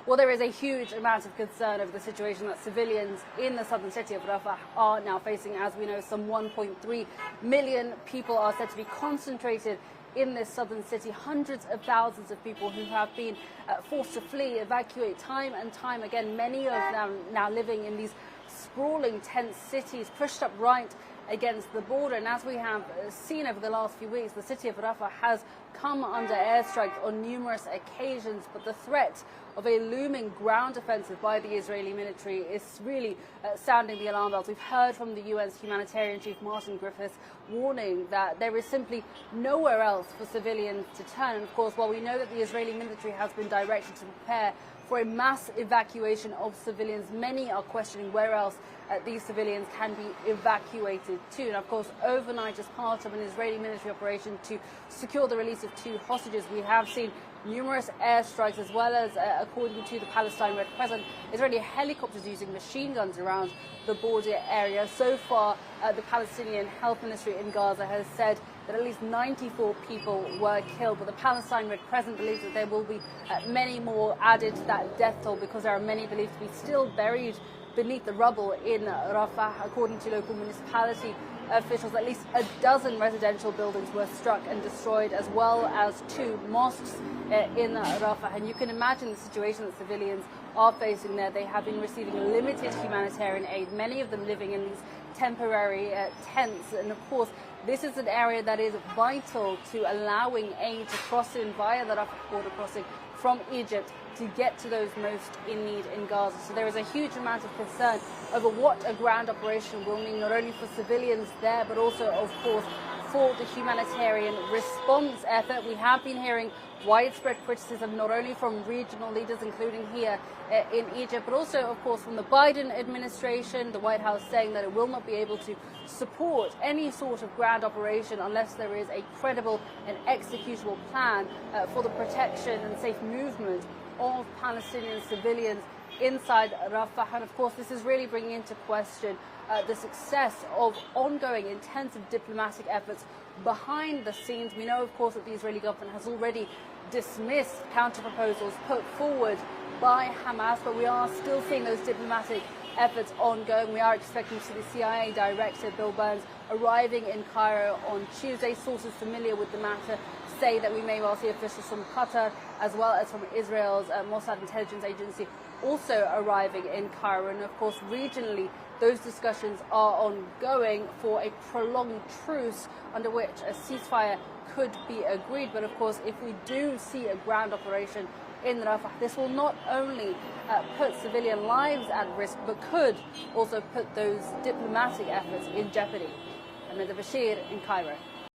Well, there is a huge amount of concern over the situation that civilians in the southern city of Rafah are now facing. As we know, some 1.3 million people are said to be concentrated in this southern city. Hundreds of thousands of people who have been forced to flee, evacuate time and time again. Many of them now living in these sprawling tent cities pushed up right against the border. And as we have seen over the last few weeks, the city of Rafah has come under airstrikes on numerous occasions, but the threat of a looming ground offensive by the Israeli military is really sounding the alarm bells. We've heard from the UN's humanitarian chief, Martin Griffiths, warning that there is simply nowhere else for civilians to turn. And of course, while we know that the Israeli military has been directed to prepare for a mass evacuation of civilians, many are questioning where else these civilians can be evacuated to. And of course, overnight, as part of an Israeli military operation to secure the release of 2 hostages, we have seen numerous airstrikes, as well as, according to the Palestinian Red Crescent, Israeli helicopters using machine guns around the border area. So far, the Palestinian Health Ministry in Gaza has said that at least 94 people were killed, but the Palestinian Red Crescent believes that there will be many more added to that death toll, because there are many believed to be still buried beneath the rubble in Rafah. According to local municipality officials, at least a dozen residential buildings were struck and destroyed, as well as 2 mosques in Rafah. And you can imagine the situation that civilians are facing there. They have been receiving limited humanitarian aid, many of them living in these temporary tents. And of course, this is an area that is vital to allowing aid to cross in via the Rafah border crossing from Egypt to get to those most in need in Gaza. So there is a huge amount of concern over what a ground operation will mean, not only for civilians there, but also, of course, for the humanitarian response effort. We have been hearing widespread criticism, not only from regional leaders, including here in Egypt, but also, of course, from the Biden administration, the White House saying that it will not be able to support any sort of ground operation unless there is a credible and executable plan for the protection and safe movement of Palestinian civilians inside Rafah. And of course, this is really bringing into question the success of ongoing intensive diplomatic efforts behind the scenes. We know, of course, that the Israeli government has already dismissed counter-proposals put forward by Hamas, but we are still seeing those diplomatic efforts ongoing. We are expecting to see the CIA Director, Bill Burns, arriving in Cairo on Tuesday. Sources familiar with the matter say that we may well see officials from Qatar, as well as from Israel's Mossad intelligence agency, also arriving in Cairo. And of course, regionally, those discussions are ongoing for a prolonged truce under which a ceasefire could be agreed. But of course, if we do see a ground operation in Rafah, this will not only put civilian lives at risk, but could also put those diplomatic efforts in jeopardy. Ahmed Bashir in Cairo.